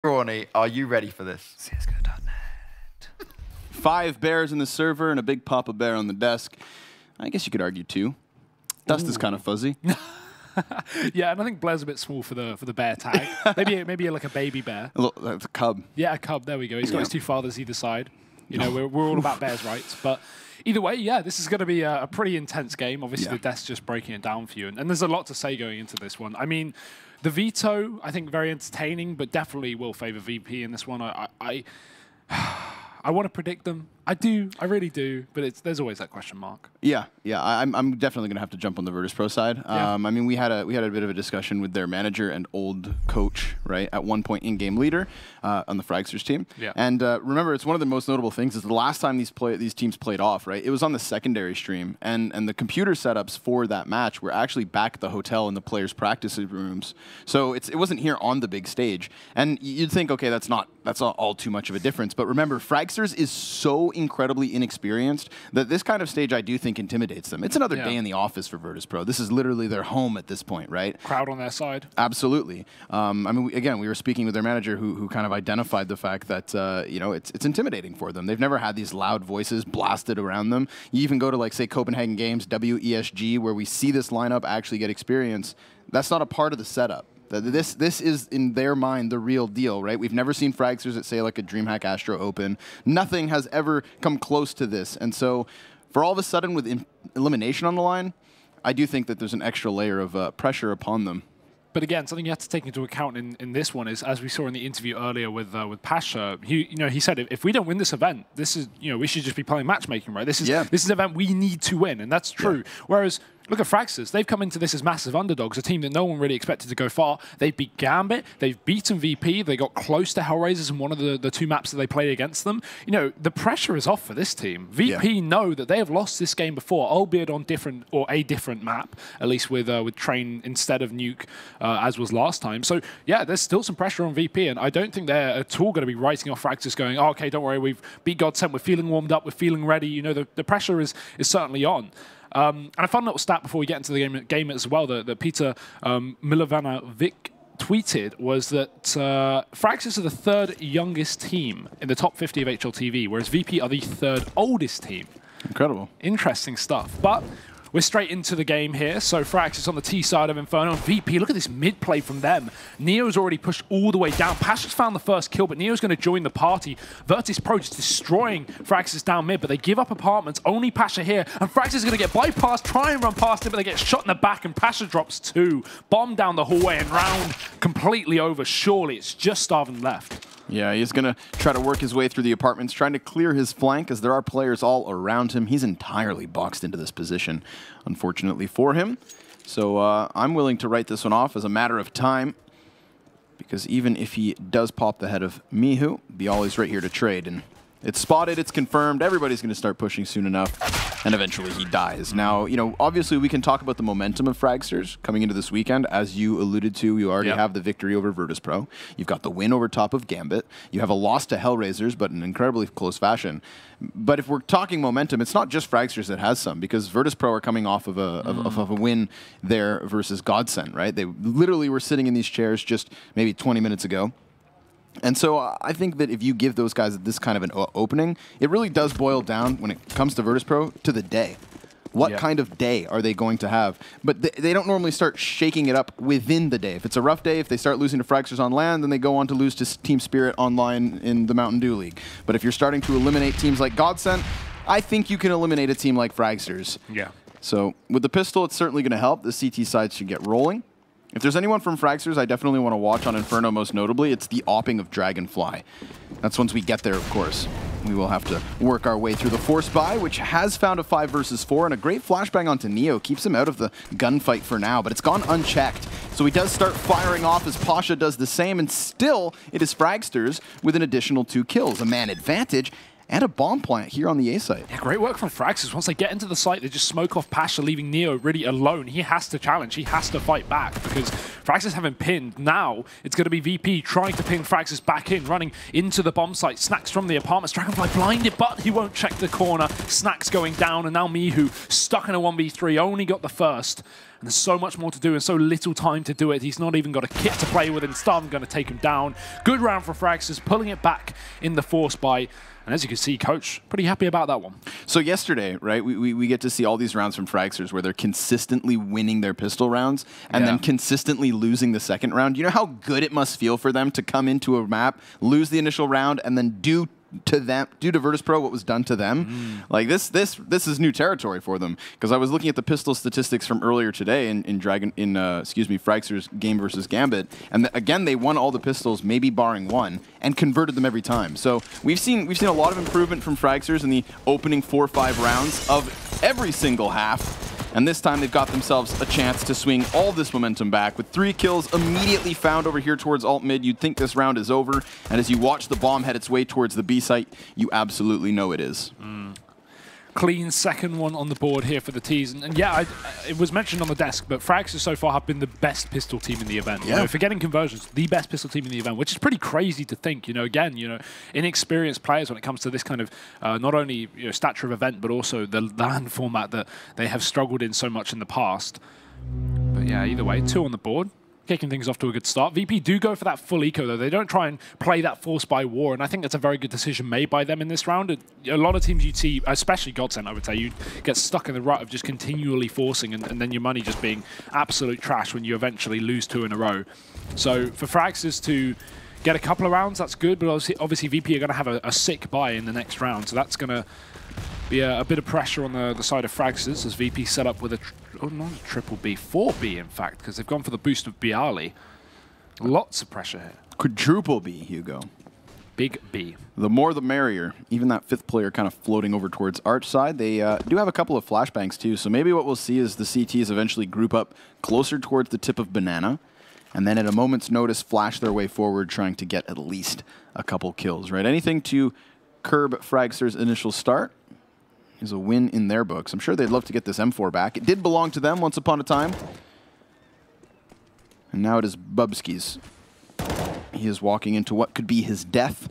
Ronnie, are you ready for this? CSGO.net. 5 bears in the server and a big Papa Bear on the desk. I guess you could argue 2. Dust is kind of fuzzy. Yeah, and I think Blair's a bit small for the bear tag. maybe like a baby bear. That's a cub. Yeah, a cub. There we go. He's got his 2 fathers either side. You know, we're all about bears' rights. But either way, yeah, this is going to be a pretty intense game. Obviously, the death's just breaking it down for you. And there's a lot to say going into this one. I mean, the veto, I think, very entertaining, but definitely will favor VP in this one. I want to predict them. I do. I really do. But there's always that question mark. Yeah. I'm definitely gonna have to jump on the Virtus.pro side. I mean, we had a bit of a discussion with their manager and old coach, right? At one point, in-game leader on the Fragsters team. Yeah. And remember, it's one of the most notable things is the last time these teams played off, right? It was on the secondary stream, and the computer setups for that match were actually back at the hotel in the players' practice rooms. So it wasn't here on the big stage. And you'd think, okay, that's not all too much of a difference. But remember, Fragsters is so incredibly inexperienced that this kind of stage, I do think, intimidates them. It's another day in the office for Virtus.pro. This is literally their home at this point, right? Crowd on their side. Absolutely. I mean, again, we were speaking with their manager who kind of identified the fact that, you know, it's intimidating for them. They've never had these loud voices blasted around them. You even go to, like, say, Copenhagen Games, WESG, where we see this lineup actually get experience. That's not a part of the setup. This is, in their mind, the real deal, right? We've never seen Fragsters at, say, like a DreamHack Astro Open. Nothing has ever come close to this. And so, for all of a sudden, with elimination on the line, I do think that there's an extra layer of pressure upon them. But again, something you have to take into account in this one is, as we saw in the interview earlier with Pasha, he said if we don't win this event, this is we should just be playing matchmaking, right? This is an event we need to win, and that's true. Whereas look at Fragsters. They've come into this as massive underdogs, a team that no one really expected to go far. They beat Gambit. They've beaten VP. They got close to Hellraisers in one of the 2 maps that they played against them. You know, the pressure is off for this team. VP know that they have lost this game before, albeit on a different map, at least with Train instead of Nuke, as was last time. So, yeah, there's still some pressure on VP, and I don't think they're at all going to be writing off Fragsters going, oh, okay, don't worry, we've beat Godsent, we're feeling warmed up, we're feeling ready. You know, the pressure is certainly on. And a fun little stat before we get into the game as well that Peter Milovanovic tweeted was that Fragsters are the 3rd youngest team in the top 50 of HLTV, whereas VP are the 3rd oldest team. Incredible. Interesting stuff. But we're straight into the game here. So Fragsters on the T side of Inferno. And VP, look at this mid play from them. Neo's already pushed all the way down. Pasha's found the first kill, but Neo's going to join the party. Virtus.pro just destroying Fragsters down mid, but they give up apartments. Only Pasha here. And Fragsters is going to get bypassed, try and run past him, but they get shot in the back, and Pasha drops 2. Bomb down the hallway, and round completely over. Surely it's just Starvin left. Yeah, he's going to try to work his way through the apartments, trying to clear his flank as there are players all around him. He's entirely boxed into this position, unfortunately for him. So I'm willing to write this one off as a matter of time, because even if he does pop the head of Mihu, Bial is right here to trade. And it's spotted, it's confirmed, everybody's going to start pushing soon enough, and eventually he dies. Now, you know, obviously we can talk about the momentum of Fragsters coming into this weekend. As you alluded to, you already have the victory over Virtus.pro. You've got the win over top of Gambit. You have a loss to Hellraisers, but in incredibly close fashion. But if we're talking momentum, it's not just Fragsters that has some, because Virtus.pro are coming off of a win there versus Godsent, right? They literally were sitting in these chairs just maybe 20 minutes ago. And so I think that if you give those guys this kind of an opening, it really does boil down, when it comes to Virtus.pro, to the day. What kind of day are they going to have? But they don't normally start shaking it up within the day. If it's a rough day, if they start losing to Fragsters on land, then they go on to lose to Team Spirit online in the Mountain Dew League. But if you're starting to eliminate teams like Godsent, I think you can eliminate a team like Fragsters. Yeah. So with the pistol, it's certainly going to help. The CT side should get rolling. If there's anyone from Fragsters I definitely want to watch on Inferno most notably, it's the opping of Dragonfly. That's once we get there, of course. We will have to work our way through the Force Buy, which has found a 5 versus 4, and a great flashbang onto Neo. Keeps him out of the gunfight for now, but it's gone unchecked. So he does start firing off as Pasha does the same, and still it is Fragsters with an additional 2 kills. A man advantage, and a bomb plant here on the A site. Yeah, great work from Fragsters. Once they get into the site, they just smoke off Pasha, leaving Neo really alone. He has to challenge. He has to fight back because Fragsters have him pinned. Now it's going to be VP trying to pin Fragsters back in, running into the bomb site. Snacks from the apartments. Dragonfly blinded, but he won't check the corner. Snacks going down, and now Mihu stuck in a 1v3. Only got the first. And there's so much more to do and so little time to do it. He's not even got a kit to play with, and Starm going to take him down. Good round for Fragsters, pulling it back in the force buy. And as you can see, Coach, pretty happy about that one. So yesterday, right, we get to see all these rounds from Fragsters where they're consistently winning their pistol rounds and then consistently losing the second round. You know how good it must feel for them to come into a map, lose the initial round, and then do to Virtus.pro what was done to them. Like this is new territory for them, because I was looking at the pistol statistics from earlier today in Fragsters game versus Gambit, and again they won all the pistols, maybe barring one, and converted them every time. So we've seen a lot of improvement from Fragsters in the opening 4 or 5 rounds of every single half. And this time they've got themselves a chance to swing all this momentum back with 3 kills immediately found over here towards alt mid. You'd think this round is over, and as you watch the bomb head its way towards the B site, you absolutely know it is. Clean second one on the board here for the T's. And yeah, it was mentioned on the desk, but Fragsters so far have been the best pistol team in the event. Yeah. You know, for getting conversions, the best pistol team in the event, which is pretty crazy to think. You know, again, inexperienced players when it comes to this kind of not only stature of event, but also the LAN format that they have struggled in so much in the past. But yeah, either way, 2 on the board. Kicking things off to a good start. VP do go for that full eco, though. They don't try and play that force by war, and I think that's a very good decision made by them in this round. A lot of teams you'd see, especially Godsend, I would say, you'd get stuck in the rut of just continually forcing, and then your money just being absolute trash when you eventually lose 2 in a row. So for Fragsters to get a couple of rounds, that's good, but obviously VP are going to have a sick buy in the next round, so that's going to be a bit of pressure on the side of Fragsters as VP set up with not a triple B, 4B in fact, because they've gone for the boost of Bialy. Lots of pressure here. Quadruple B, Hugo. Big B. The more the merrier. Even that 5th player kind of floating over towards Arch side. They do have a couple of flashbangs too, so maybe what we'll see is the CTs eventually group up closer towards the tip of Banana, and then at a moment's notice flash their way forward, trying to get at least a couple kills, right? Anything to curb Fragsters' initial start is a win in their books. I'm sure they'd love to get this M4 back. It did belong to them once upon a time. And now it is Bubsky's. He is walking into what could be his death.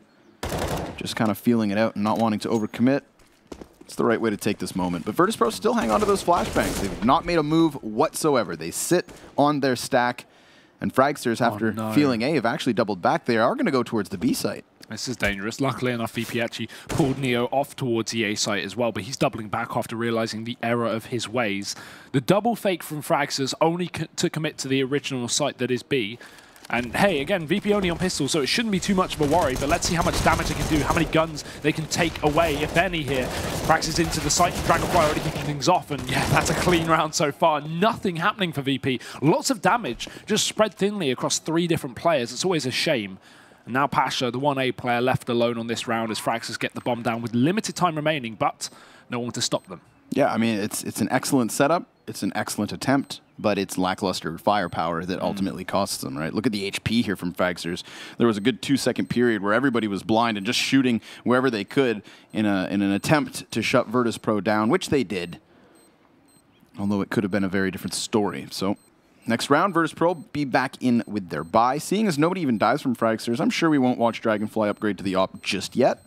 Just kind of feeling it out and not wanting to overcommit. It's the right way to take this moment. But Virtus.pro still hang on to those flashbangs. They've not made a move whatsoever. They sit on their stack. And Fragsters, after feeling A, have actually doubled back. They are going to go towards the B site. This is dangerous. Luckily enough, VP actually pulled Neo off towards the A site as well, but he's doubling back after realizing the error of his ways. The double fake from Fragsters only to commit to the original site that is B. And hey, again, VP only on pistol, so it shouldn't be too much of a worry, but let's see how much damage they can do, how many guns they can take away, if any, here. Fragsters into the site, Dragonfly already kicking things off, and yeah, that's a clean round so far. Nothing happening for VP. Lots of damage, just spread thinly across 3 different players. It's always a shame. And now Pasha, the 1A player, left alone on this round as Fragsters get the bomb down with limited time remaining, but no one to stop them. Yeah, I mean, it's an excellent setup. It's an excellent attempt, but it's lackluster firepower that ultimately costs them, right? Look at the HP here from Fragsters. There was a good 2-second period where everybody was blind and just shooting wherever they could in an attempt to shut Virtus.pro down, which they did, although it could have been a very different story. So next round, Virtus.pro be back in with their buy. Seeing as nobody even dies from Fragsters, I'm sure we won't watch Dragonfly upgrade to the AWP just yet.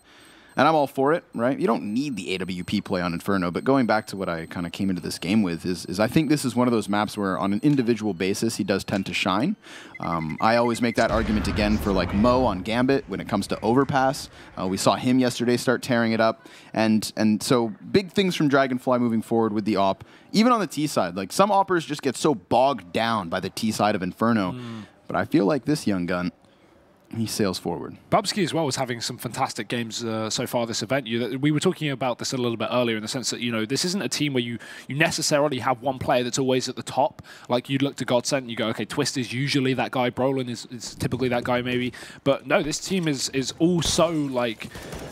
And I'm all for it, right? You don't need the AWP play on Inferno, but going back to what I kind of came into this game with is I think this is one of those maps where on an individual basis he does tend to shine. I always make that argument again for like Mo on Gambit when it comes to overpass. We saw him yesterday start tearing it up. And so big things from Dragonfly moving forward with the AWP. Even on the T side, like some AWPers just get so bogged down by the T side of Inferno. But I feel like this young gun, he sails forward. Bubsky as well was having some fantastic games so far this event. We were talking about this a little bit earlier in the sense that, this isn't a team where you necessarily have one player that's always at the top. Like you'd look to Godsend and you go, okay, Twist is usually that guy, Brolin is typically that guy maybe. But no, this team is also like,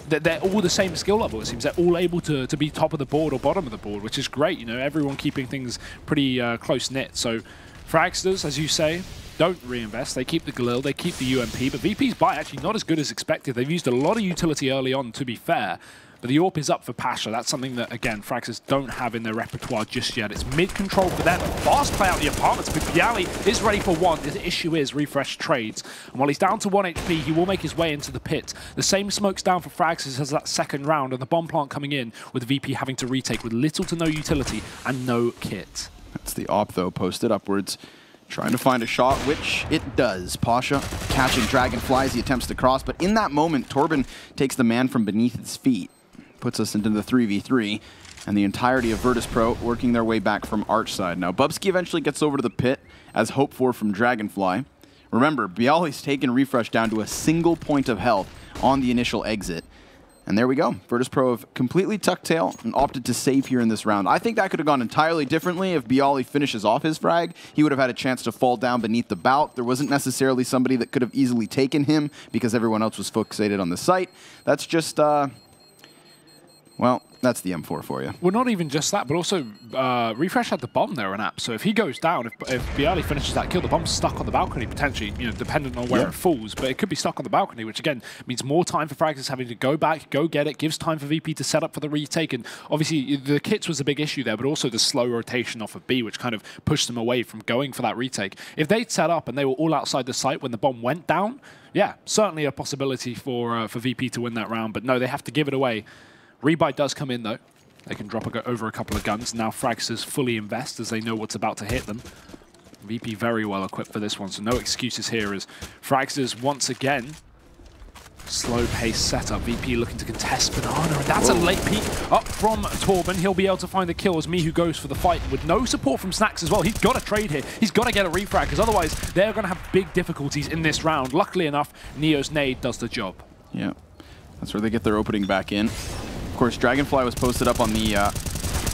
they're all the same skill level, it seems. They're all able to be top of the board or bottom of the board, which is great. Everyone keeping things pretty close-knit. So Fragsters, as you say, don't reinvest. They keep the Galil, they keep the UMP, but VP's buy actually not as good as expected. They've used a lot of utility early on, to be fair, but the AWP is up for Pasha. That's something that, again, Fragsters don't have in their repertoire just yet. It's mid-control for them. Fast play out the apartments, but Bialy is ready for one. The issue is refresh trades. And while he's down to 1 HP, he will make his way into the pit. The same smoke's down for Fragsters as that second round, and the bomb plant coming in with VP having to retake with little to no utility and no kit. That's the op, though, posted upwards. Trying to find a shot, which it does. Pasha catching Dragonfly as he attempts to cross, but in that moment, Torben takes the man from beneath his feet. Puts us into the 3v3, and the entirety of Virtus.pro working their way back from Arch side. Now, Bubsky eventually gets over to the pit, as hoped for from Dragonfly. Remember, Bialy's taken Refresh down to a single point of health on the initial exit. And there we go. Virtus.pro have completely tucked tail and opted to save here in this round. I think that could have gone entirely differently if Bialy finishes off his frag. He would have had a chance to fall down beneath the bout. There wasn't necessarily somebody that could have easily taken him because everyone else was fixated on the site. That's just, well, that's the M4 for you. Well, not even just that, but also Refresh had the bomb there on app. So if he goes down, if Bialy finishes that kill, the bomb's stuck on the balcony potentially, you know, dependent on where it falls. But it could be stuck on the balcony, which again means more time for Fragsters having to go back, go get it, gives time for VP to set up for the retake. And obviously the kits was a big issue there, but also the slow rotation off of B, which kind of pushed them away from going for that retake. If they'd set up and they were all outside the site when the bomb went down, yeah, certainly a possibility for VP to win that round. But no, they have to give it away. Rebuy does come in, though. They can drop over a couple of guns. Now Fragsters fully invest as they know what's about to hit them. VP very well equipped for this one, so no excuses here as Fragsters once again. Slow-paced setup. VP looking to contest Banana, and that's a late peek up from Torben. He'll be able to find the kill as Mihu goes for the fight with no support from Snacks as well. He's got to trade here. He's got to get a refrag, because otherwise they're going to have big difficulties in this round. Luckily enough, Neo's nade does the job. Yeah, that's where they get their opening back in. Of course, Dragonfly was posted up on the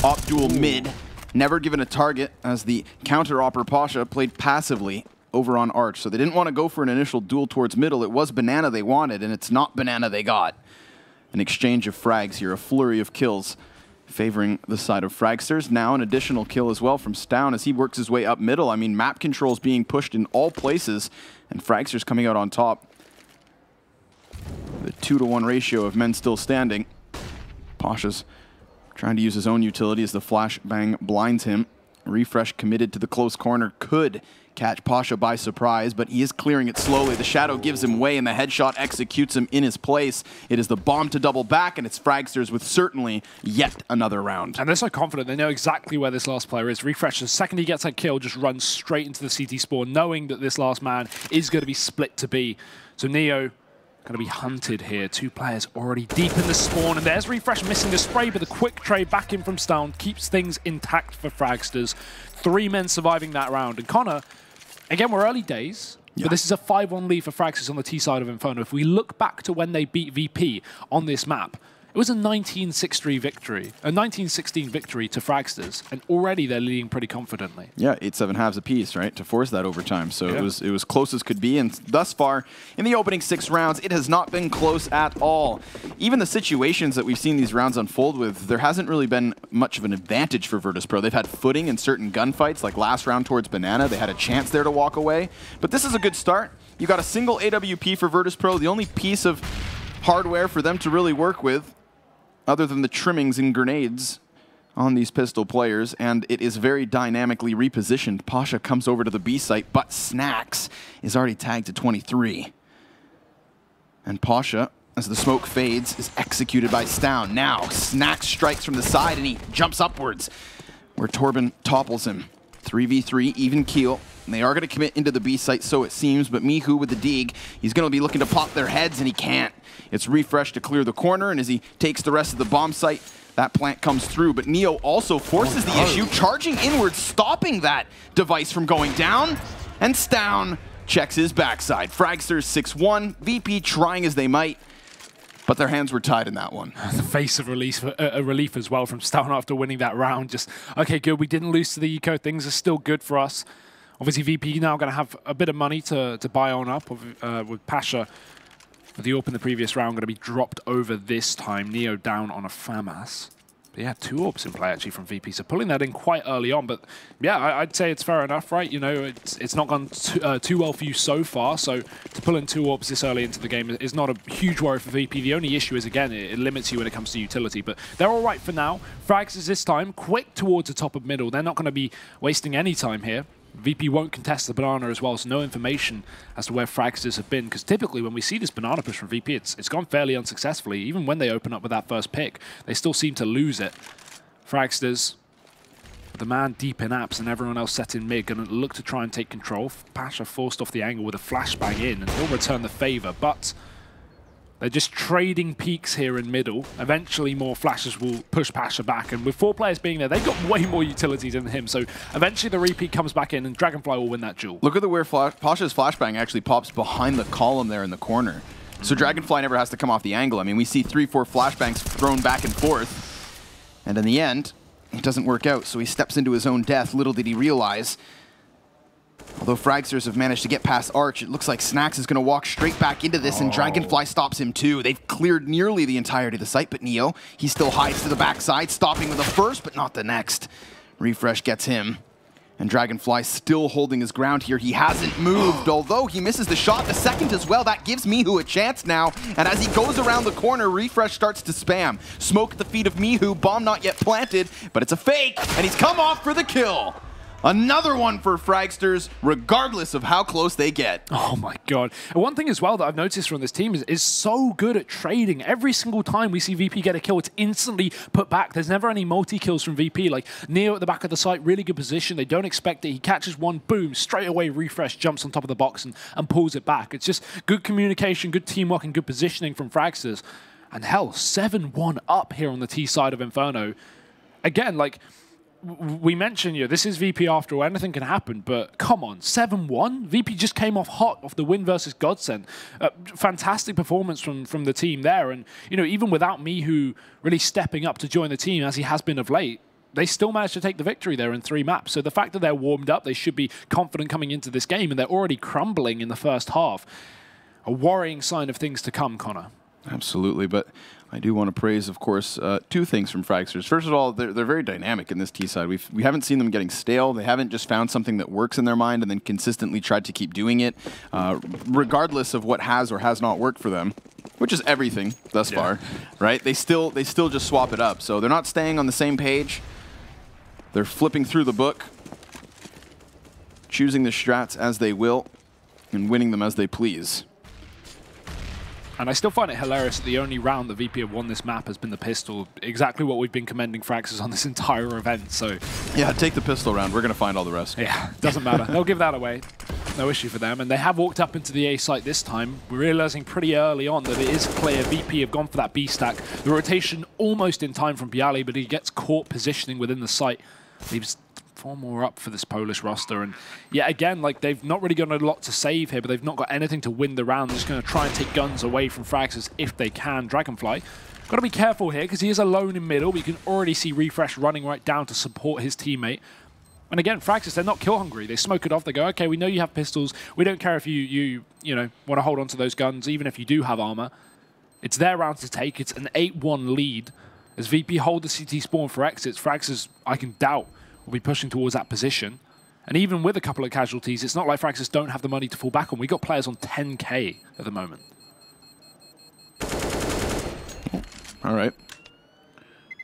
op duel mid, never given a target as the counter-opper Pasha played passively over on Arch. So they didn't want to go for an initial duel towards middle. It was Banana they wanted, and it's not Banana they got. An exchange of frags here, a flurry of kills favoring the side of Fragsters. Now an additional kill as well from Stown as he works his way up middle. I mean, map controls being pushed in all places, and Fragsters coming out on top. The 2-to-1 ratio of men still standing. Pasha's trying to use his own utility as the flashbang blinds him. Refresh committed to the close corner could catch Pasha by surprise, but he is clearing it slowly. The shadow gives him way, and the headshot executes him in his place. It is the bomb to double back, and it's Fragsters with certainly yet another round. And they're so confident. They know exactly where this last player is. Refresh, the second he gets that kill, just runs straight into the CT spawn, knowing that this last man is going to be split to B. So Neo going to be hunted here. Two players already deep in the spawn, and there's Refresh missing the spray, but the quick trade back in from Stown keeps things intact for Fragsters. 3 men surviving that round. And Connor, again, we're early days, but this is a 5-1 lead for Fragsters on the T side of Inferno. If we look back to when they beat VP on this map, it was a 19-6-3 victory, a 19-16 victory to Fragsters, and already they're leading pretty confidently. Yeah, 8-7 halves apiece, right, to force that overtime. So it was close as could be, and thus far, in the opening 6 rounds, it has not been close at all. Even the situations that we've seen these rounds unfold with, there hasn't really been much of an advantage for Virtus.pro. They've had footing in certain gunfights, like last round towards Banana. They had a chance there to walk away, but this is a good start. You got a single AWP for Virtus.pro, the only piece of hardware for them to really work with, other than the trimmings and grenades on these pistol players, and it is very dynamically repositioned. Pasha comes over to the B site, but Snacks is already tagged to 23. And Pasha, as the smoke fades, is executed by Stown. Now, Snacks strikes from the side, and he jumps upwards, where Torben topples him. 3v3, even keel. And they are going to commit into the B site, so it seems, but Mihu with the dig, he's going to be looking to pop their heads, and he can't. It's Refresh to clear the corner, and as he takes the rest of the bomb site, that plant comes through. But Neo also forces the issue, charging inwards, stopping that device from going down, and Stown checks his backside. Fragsters 6-1, VP trying as they might, but their hands were tied in that one. The face of relief as well from Stown after winning that round. Just, okay, good, we didn't lose to the eco, things are still good for us. Obviously, VP now going to have a bit of money to buy on up with Pasha. The AWP in the previous round going to be dropped over this time. Neo down on a FAMAS. But yeah, 2 AWPs in play actually from VP, so pulling that in quite early on. But yeah, I'd say it's fair enough, right? You know, it's not gone too well for you so far, so to pull in 2 AWPs this early into the game is not a huge worry for VP. The only issue is, again, it limits you when it comes to utility, but they're all right for now. Frags is this time quick towards the top of middle. They're not going to be wasting any time here. VP won't contest the banana as well, so no information as to where Fragsters have been, because typically when we see this banana push from VP, it's gone fairly unsuccessfully. Even when they open up with that first pick, they still seem to lose it. Fragsters But the man deep in apps and everyone else set in mid going to look to try and take control. Pasha forced off the angle with a flashbang in, and he'll return the favor. But they're just trading peaks here in middle. Eventually, more flashes will push Pasha back. And with 4 players being there, they've got way more utility than him. So eventually, the repeat comes back in, and Dragonfly will win that duel. Look at the where Pasha's flashbang actually pops behind the column there in the corner. So Dragonfly never has to come off the angle. I mean, we see 3-4 flashbangs thrown back and forth. And in the end, it doesn't work out. So he steps into his own death. Little did he realize. Although Fragsters have managed to get past Arch, it looks like Snax is going to walk straight back into this, and Dragonfly stops him too. They've cleared nearly the entirety of the site, but Neo, he still hides to the backside, stopping with the first, but not the next. Refresh gets him, and Dragonfly still holding his ground here. He hasn't moved, although he misses the shot, the second as well. That gives Mihu a chance now, and as he goes around the corner, Refresh starts to spam. Smoke at the feet of Mihu, bomb not yet planted, but it's a fake, and he's come off for the kill. Another one for Fragsters, regardless of how close they get. Oh my god. And one thing as well that I've noticed from this team is so good at trading. Every single time we see VP get a kill, it's instantly put back. There's never any multi-kills from VP. Like, Neo at the back of the site, really good position. They don't expect it. He catches one, boom, straight away Refresh jumps on top of the box and pulls it back. It's just good communication, good teamwork, and good positioning from Fragsters. And hell, 7-1 up here on the T side of Inferno. Again, like, we mentioned, this is VP after all, anything can happen, but come on, 7-1? VP just came off hot off the win versus Godsend. Fantastic performance from the team there, and even without Mihu really stepping up to join the team as he has been of late, they still managed to take the victory there in 3 maps. So the fact that they're warmed up, they should be confident coming into this game, and they're already crumbling in the first half. A worrying sign of things to come, Connor. Absolutely, but I do want to praise, of course, 2 things from Fragsters. First of all, they're very dynamic in this T side. We haven't seen them getting stale. They haven't just found something that works in their mind and then consistently tried to keep doing it, regardless of what has or has not worked for them, which is everything thus far, right? They still just swap it up. So they're not staying on the same page. They're flipping through the book, choosing the strats as they will, and winning them as they please. And I still find it hilarious that the only round that VP have won this map has been the pistol. Exactly what we've been commending Fragsters on this entire event, so... Yeah, take the pistol round. We're going to find all the rest. Yeah, doesn't matter. They'll give that away. No issue for them. And they have walked up into the A site this time. We're realizing pretty early on that it is clear VP have gone for that B stack. The rotation almost in time from Bialy, but he gets caught positioning within the site. Leaves 4 more up for this Polish roster, and yeah, again, like, they've not really got a lot to save here, but they've not got anything to win the round. They're just going to try and take guns away from Fragsters if they can. Dragonfly, got to be careful here because he is alone in middle. We can already see Refresh running right down to support his teammate. And again, Fragsters, they're not kill hungry. They smoke it off. They go, okay, we know you have pistols. We don't care if you want to hold on to those guns, even if you do have armor. It's their round to take. It's an 8-1 lead as VP hold the CT spawn for exits. Fragsters, I can doubt, will be pushing towards that position. And even with a couple of casualties, it's not like Fragsters don't have the money to fall back on. We got players on 10K at the moment. All right.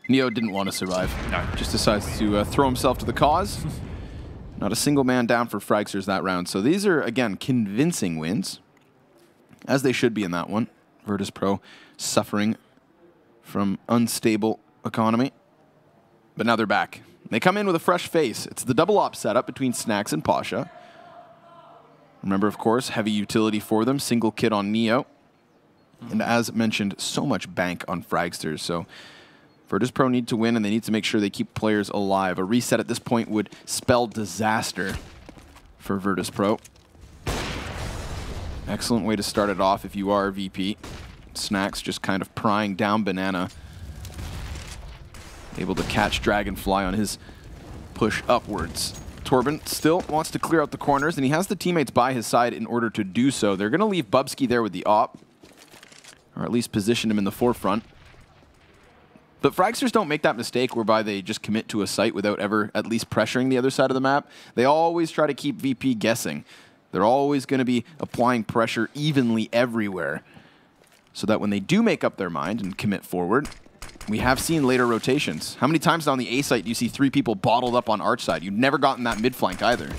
Neo didn't want to survive. No. Just decides to throw himself to the cause. Not a single man down for Fragsters that round. So these are, again, convincing wins, as they should be in that one. Virtus.pro suffering from unstable economy. But now they're back. They come in with a fresh face. It's the double op setup between Snax and Pasha. Remember, of course, heavy utility for them. Single kit on Neo. And as mentioned, so much bank on Fragsters. So Virtus.pro need to win, and they need to make sure they keep players alive. A reset at this point would spell disaster for Virtus.pro. Excellent way to start it off if you are VP. Snax just kind of prying down Banana. Able to catch Dragonfly on his push upwards. Torben still wants to clear out the corners, and he has the teammates by his side in order to do so. They're going to leave Bubsky there with the op, or at least position him in the forefront. But Fragsters don't make that mistake whereby they just commit to a site without ever at least pressuring the other side of the map. They always try to keep VP guessing. They're always going to be applying pressure evenly everywhere, so that when they do make up their mind and commit forward, we have seen later rotations. How many times on the A site do you see 3 people bottled up on Arch side? You've never gotten that mid flank either.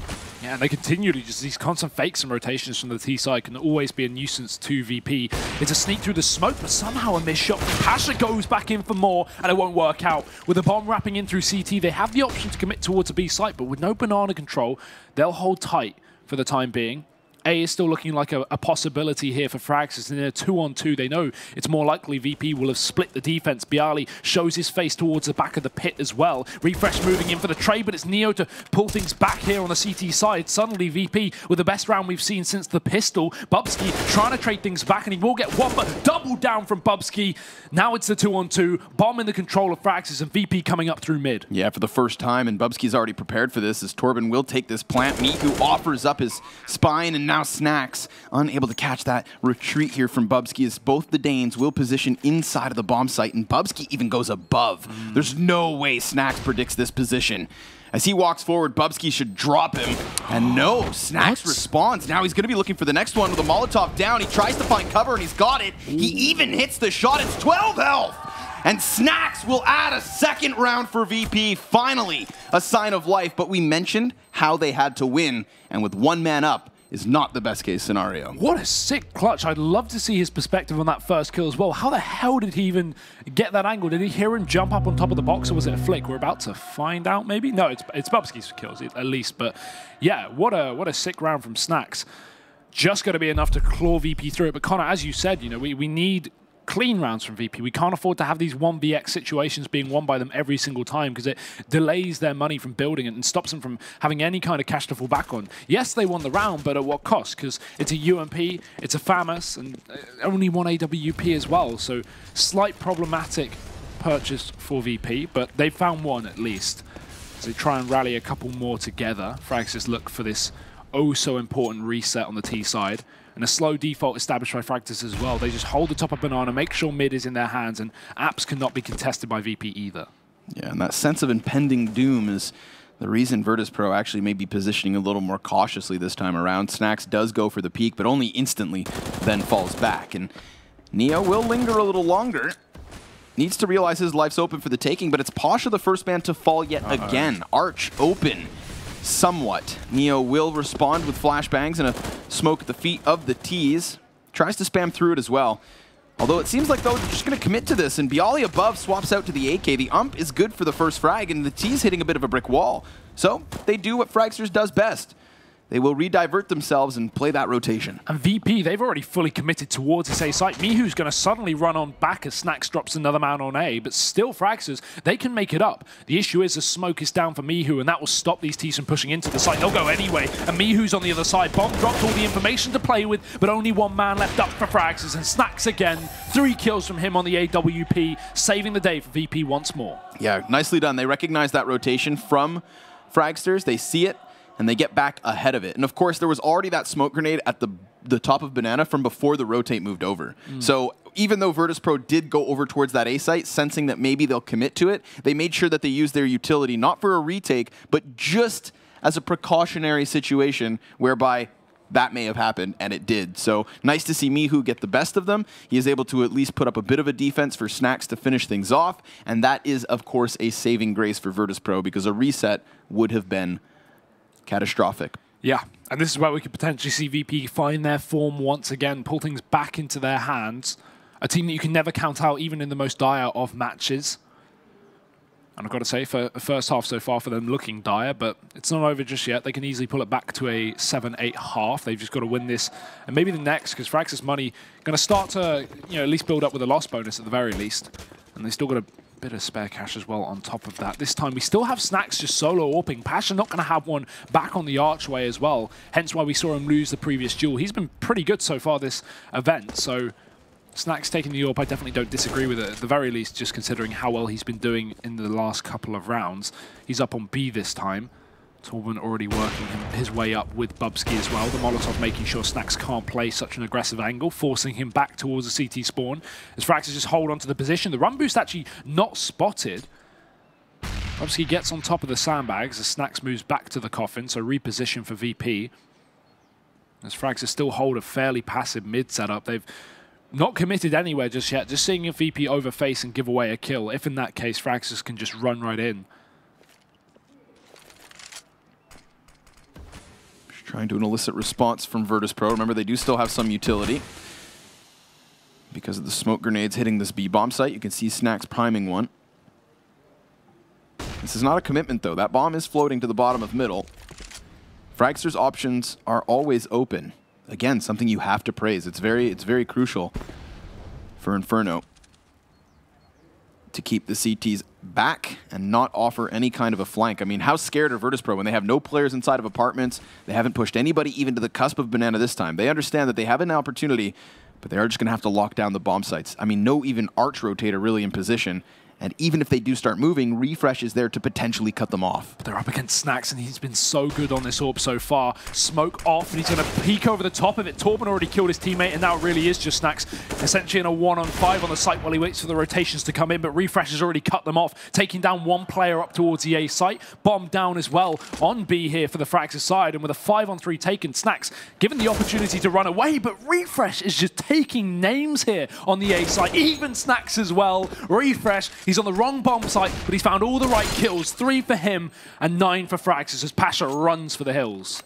Yeah, and they continually just these constant fakes and rotations from the T side can always be a nuisance to VP. It's a sneak through the smoke, but somehow a missed shot. Pasha goes back in for more, and it won't work out. With the bomb wrapping in through CT, they have the option to commit towards a B site, but with no banana control, they'll hold tight for the time being. A is still looking like a possibility here for Fragsters. In a 2-on-2, they know it's more likely VP will have split the defense. Bialy shows his face towards the back of the pit as well. Refresh moving in for the trade, but it's Neo to pull things back here on the CT side. Suddenly VP with the best round we've seen since the pistol. Bubsky trying to trade things back, and he will get one, but double down from Bubsky. Now it's the 2-on-2. Bomb in the control of Fragsters, and VP coming up through mid. Yeah, for the first time, and Bubsky's already prepared for this, as Torben will take this plant. Mihu offers up his spine, and now Snacks unable to catch that retreat here from Bubsky, as both the Danes will position inside of the bomb site, and Bubsky even goes above. There's no way Snacks predicts this position. As he walks forward, Bubsky should drop him, and no, Snacks responds. Now he's going to be looking for the next one with a Molotov down. He tries to find cover, and he's got it. He even hits the shot. It's 12 health. And Snacks will add a second round for VP. Finally, a sign of life. But we mentioned how they had to win, and with one man up is not the best case scenario. What a sick clutch. I'd love to see his perspective on that first kill as well. How the hell did he even get that angle? Did he hear him jump up on top of the box, or was it a flick? We're about to find out, maybe? No, it's Bubsky's kills, at least. But yeah, what a sick round from Snacks. Just going to be enough to claw VP through it. But Connor, as you said, you know, we need clean rounds from VP. We can't afford to have these 1vx situations being won by them every single time, because it delays their money from building it and stops them from having any kind of cash to fall back on. Yes, they won the round, but at what cost? Because it's a UMP, it's a FAMAS, and only one AWP as well. So slight problematic purchase for VP, but they found one at least. So they try and rally a couple more together. Fragsters look for this oh so important reset on the T side. And a slow default established by Fragsters as well. They just hold the top of banana, make sure mid is in their hands, and apps cannot be contested by VP either. Yeah, and that sense of impending doom is the reason Virtus.pro actually may be positioning a little more cautiously this time around. Snacks does go for the peak, but only instantly then falls back. And Neo will linger a little longer. Needs to realize his life's open for the taking, but it's Pasha the first man to fall yet again. Arch open. Somewhat. Neo will respond with flashbangs and a smoke at the feet of the T's. Tries to spam through it as well. Although it seems like, though, they're just going to commit to this, and Bialy above swaps out to the AK. The ump is good for the first frag, and the T's hitting a bit of a brick wall. So they do what Fragsters does best. They will redivert themselves and play that rotation. And VP, they've already fully committed towards this A site. Mihu's going to suddenly run on back as Snacks drops another man on A, but still Fragsters, they can make it up. The issue is the smoke is down for Mihu, and that will stop these T's from pushing into the site. They'll go anyway, and Mihu's on the other side. Bomb dropped all the information to play with, but only one man left up for Fragsters, and Snacks again. 3 kills from him on the AWP, saving the day for VP once more. Yeah, nicely done. They recognize that rotation from Fragsters. They see it, and they get back ahead of it. And of course, there was already that smoke grenade at the top of Banana from before the rotate moved over. So even though Virtus.pro did go over towards that A site, sensing that maybe they'll commit to it, they made sure that they used their utility, not for a retake, but just as a precautionary situation whereby that may have happened, and it did. So nice to see Mihu get the best of them. He is able to at least put up a bit of a defense for Snacks to finish things off, and that is, of course, a saving grace for Virtus.pro, because a reset would have been catastrophic. Yeah, and this is where we could potentially see VP find their form once again, pull things back into their hands. A team that you can never count out, even in the most dire of matches. And I've got to say, for the first half so far for them looking dire, but it's not over just yet. They can easily pull it back to a 7-8 half. They've just got to win this, and maybe the next, because Fragsters money going to start to, you know, at least build up with a loss bonus at the very least. And they still got a bit of spare cash as well on top of that. This time we still have Snacks just solo AWPing. Pasha not going to have one back on the archway as well, hence why we saw him lose the previous duel. He's been pretty good so far this event, so Snacks taking the AWP, I definitely don't disagree with it, at the very least, just considering how well he's been doing in the last couple of rounds. He's up on B this time. Torben already working his way up with Bubsky as well. The Molotov making sure Snacks can't play such an aggressive angle, forcing him back towards the CT spawn. As Fragsters just hold on to the position. The run boost actually not spotted. Bubsky gets on top of the sandbags as Snacks moves back to the coffin, so reposition for VP. As Fragsters still hold a fairly passive mid setup. They've not committed anywhere just yet, just seeing if VP overface and give away a kill. If in that case, Fragsters can just run right in. Trying to elicit response from Virtus.pro. Remember, they do still have some utility because of the smoke grenades hitting this B-bomb site. You can see Snacks priming one. This is not a commitment, though. That bomb is floating to the bottom of middle. Fragster's options are always open. Again, something you have to praise. It's very crucial for Inferno to keep the CTs back and not offer any kind of a flank. I mean, how scared are Virtus.pro when they have no players inside of apartments? They haven't pushed anybody even to the cusp of banana this time. They understand that they have an opportunity, but they are just going to have to lock down the bomb sites. I mean, no even arch rotator really in position. And even if they do start moving, Refresh is there to potentially cut them off. But they're up against Snacks, and he's been so good on this AWP so far. Smoke off, and he's going to peek over the top of it. Torben already killed his teammate, and now it really is just Snacks essentially in a 1-on-5 on the site while he waits for the rotations to come in. But Refresh has already cut them off, taking down one player up towards the A site. Bomb down as well on B here for the Fragsters side, and with a 5-on-3 taken, Snacks given the opportunity to run away, but Refresh is just taking names here on the A site. Even Snacks as well. Refresh, he's on the wrong bomb site, but he's found all the right kills. 3 for him and 9 for Fragsters as Pasha runs for the hills.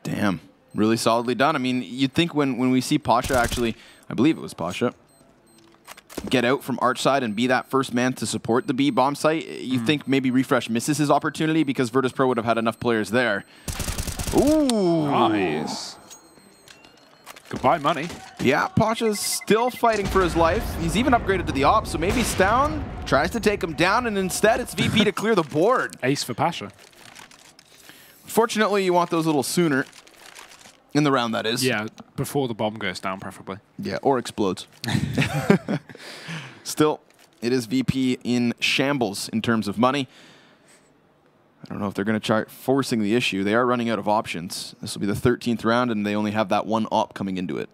Damn, really solidly done. I mean, you'd think when we see Pasha actually, I believe it was Pasha, get out from arch side and be that first man to support the B bomb site, you think maybe Refresh misses his opportunity because Virtus.pro would have had enough players there. Ooh. Nice. Goodbye, money. Yeah, Pasha's still fighting for his life. He's even upgraded to the op, so maybe Stown tries to take him down, and instead it's VP to clear the board. Ace for Pasha. Fortunately, you want those a little sooner in the round, that is. Yeah, before the bomb goes down, preferably. Yeah, or explodes. Still, it is VP in shambles in terms of money. I don't know if they're going to try forcing the issue. They are running out of options. This will be the 13th round, and they only have that one op coming into it.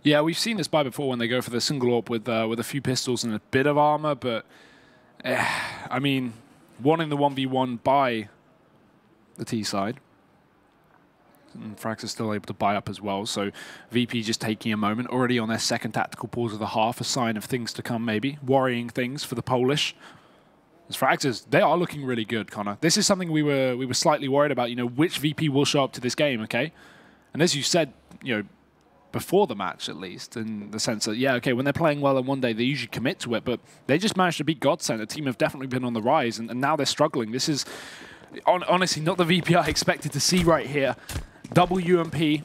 Yeah, we've seen this before when they go for the single AWP with a few pistols and a bit of armor, but I mean, one in the 1v1 by the T side. And Frags is still able to buy up as well, so VP just taking a moment, already on their second tactical pause of the half, a sign of things to come maybe, worrying things for the Polish. As Fragsters, they are looking really good, Connor. This is something we were slightly worried about, you know, which VP will show up to this game, okay? And as you said, you know, before the match at least, in the sense that, yeah, okay, when they're playing well on one day, they usually commit to it, but they just managed to beat Godsend. The team have definitely been on the rise, and now they're struggling. This is, honestly, not the VP I expected to see right here. Double UMP.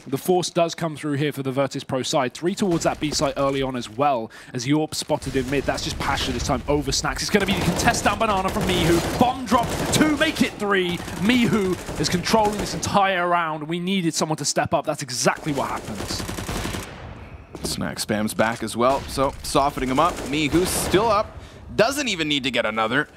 The force does come through here for the Virtus.pro side. 3 towards that B site early on as well, as Yorp spotted in mid. That's just Pasha this time over Snacks. It's going to be the contest down banana from Mihu. Bomb drop, 2, make it 3. Mihu is controlling this entire round. We needed someone to step up. That's exactly what happens. Snacks spams back as well, so softening him up. Mihu's still up. Doesn't even need to get another,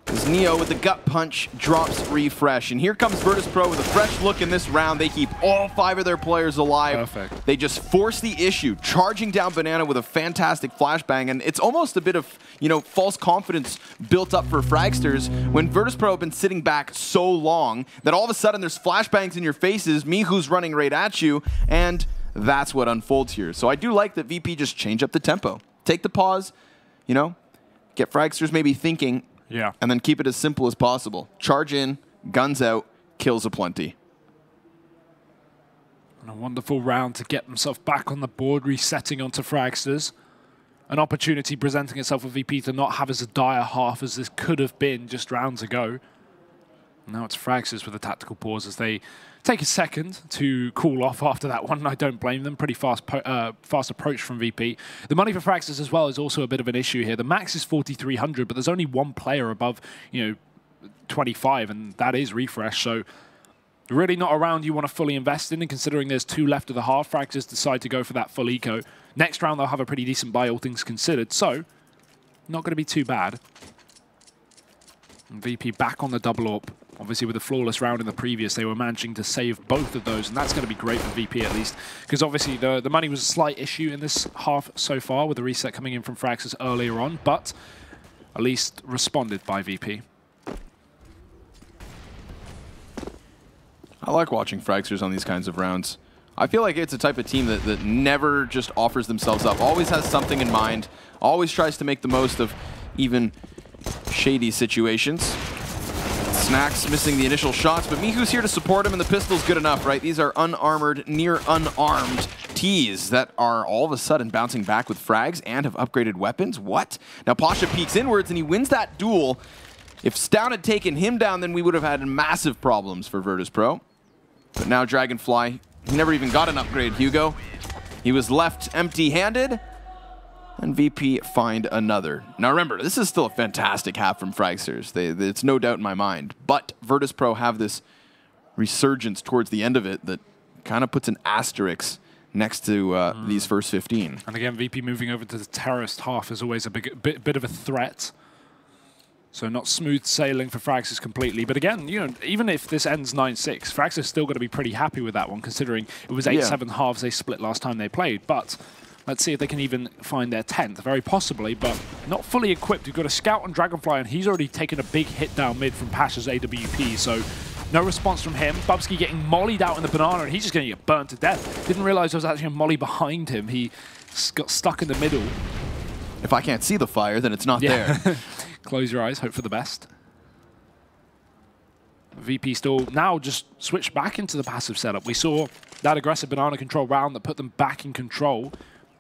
because Neo with the gut punch drops Refresh. And here comes Virtus.pro with a fresh look in this round. They keep all 5 of their players alive. Perfect. They just force the issue, charging down Banana with a fantastic flashbang. And it's almost a bit of, you know, false confidence built up for Fragsters when Virtus.pro have been sitting back so long that all of a sudden there's flashbangs in your faces, Mihu's running right at you, and that's what unfolds here. So I do like that VP just change up the tempo. Take the pause, you know, get Fragsters maybe thinking, yeah, and then keep it as simple as possible. Charge in, guns out, kills aplenty. And a wonderful round to get themselves back on the board, resetting onto Fragsters. An opportunity presenting itself for VP to not have as a dire half as this could have been just rounds ago. Now it's Fragsters with a tactical pause as they take a second to cool off after that one. I don't blame them. Pretty fast approach from VP. The money for Fragsters as well is also a bit of an issue here. The max is 4,300, but there's only one player above, you know, 25, and that is Refresh. So really not a round you want to fully invest in, and considering there's 2 left of the half, Fragsters decide to go for that full eco. Next round they'll have a pretty decent buy, all things considered. So not going to be too bad. And VP back on the double AWP. Obviously, with a flawless round in the previous, they were managing to save both of those, and that's going to be great for VP at least, because obviously the money was a slight issue in this half so far, with the reset coming in from Fragsters earlier on, but at least responded by VP. I like watching Fragsters on these kinds of rounds. I feel like it's a type of team that never just offers themselves up, always has something in mind, always tries to make the most of even shady situations. Snacks missing the initial shots, but Mihu's here to support him, and the pistol's good enough, right? These are unarmored, near unarmed Ts that are all of a sudden bouncing back with frags and have upgraded weapons. What? Now Pasha peeks inwards, and he wins that duel. If Stown had taken him down, then we would have had massive problems for Virtus.pro. But now Dragonfly, he never even got an upgrade, Hugo. He was left empty-handed, and VP find another. Now remember, this is still a fantastic half from Fragsters. It's no doubt in my mind. But Virtus.pro have this resurgence towards the end of it that kind of puts an asterisk next to these first 15. And again, VP moving over to the terrorist half is always a bit of a threat. So not smooth sailing for Fragsters completely. But again, you know, even if this ends 9-6, Fragsters still going to be pretty happy with that one, considering it was 8-7 halves they split last time they played. But let's see if they can even find their 10th. Very possibly, but not fully equipped. You've got a scout on Dragonfly, and he's already taken a big hit down mid from Pasha's AWP. So no response from him. Bubsky getting mollied out in the banana, and he's just going to get burnt to death. Didn't realize there was actually a molly behind him. He got stuck in the middle. If I can't see the fire, then it's not there. Close your eyes, hope for the best. VP still now just switched back into the passive setup. We saw that aggressive banana control round that put them back in control.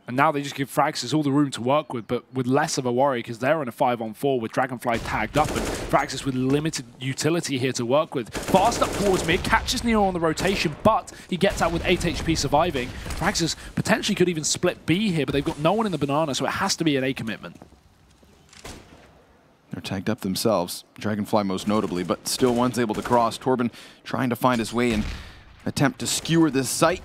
And now they just give Fragsters all the room to work with, but with less of a worry because they're on a 5-on-4 with Dragonfly tagged up, and Fragsters with limited utility here to work with. Fast up towards mid, catches Neo on the rotation, but he gets out with 8 HP surviving. Fragsters potentially could even split B here, but they've got no one in the banana, so it has to be an A commitment. They're tagged up themselves, Dragonfly most notably, but still one's able to cross. Torben trying to find his way and attempt to skewer this site.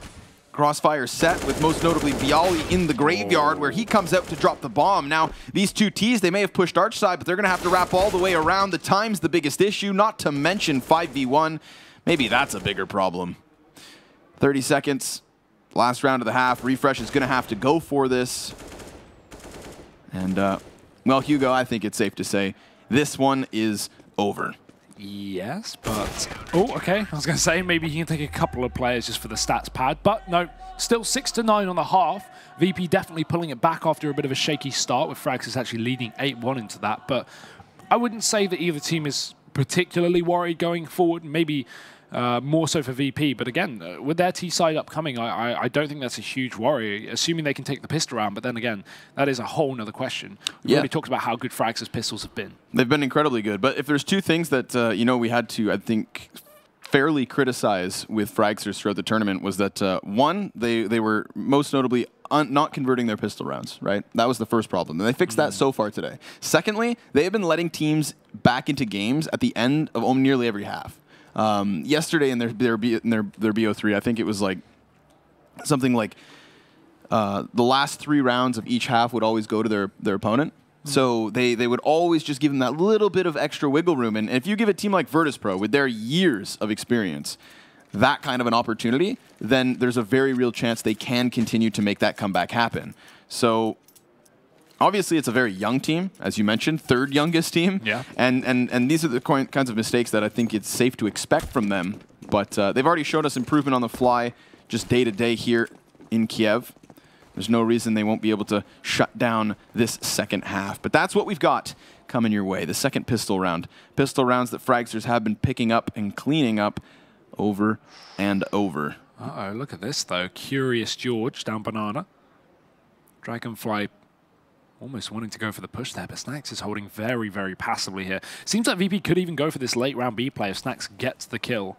Crossfire set with most notably Bialy in the graveyard where he comes out to drop the bomb. Now, these two Ts, they may have pushed Archside, but they're going to have to wrap all the way around. The time's the biggest issue, not to mention 5v1. Maybe that's a bigger problem. 30 seconds, last round of the half. Refresh is going to have to go for this. And, well, Hugo, I think it's safe to say this one is over. Yes, but... Oh, okay. I was going to say maybe he can take a couple of players just for the stats pad, but no. Still 6-9 on the half. VP definitely pulling it back after a bit of a shaky start, with Fragsters actually leading 8-1 into that. But I wouldn't say that either team is particularly worried going forward. Maybe more so for VP. But again, with their T side upcoming, I don't think that's a huge worry, assuming they can take the pistol round. But then again, that is a whole nother question. We've already talked about how good Fragsters pistols have been. They've been incredibly good. But if there's two things that, you know, we had to, I think, fairly criticize with Fragsters throughout the tournament was that, one, they were most notably not converting their pistol rounds, right? That was the first problem. And they fixed that so far today. Secondly, they have been letting teams back into games at the end of nearly every half. Yesterday in their BO3, I think it was like something like the last 3 rounds of each half would always go to their opponent. So they would always just give them that little bit of extra wiggle room. And if you give a team like Virtus.pro with their years of experience that kind of an opportunity, then there's a very real chance they can continue to make that comeback happen. So obviously, it's a very young team, as you mentioned, 3rd youngest team. Yeah. And these are the kinds of mistakes that I think it's safe to expect from them. But they've already showed us improvement on the fly just day to day here in Kiev. There's no reason they won't be able to shut down this second half. But that's what we've got coming your way, the second pistol round. Pistol rounds that Fragsters have been picking up and cleaning up over and over. Uh-oh, look at this, though. Curious George down banana. Dragonfly almost wanting to go for the push there, but Snacks is holding very, very passively here. Seems like VP could even go for this late round B play if Snacks gets the kill.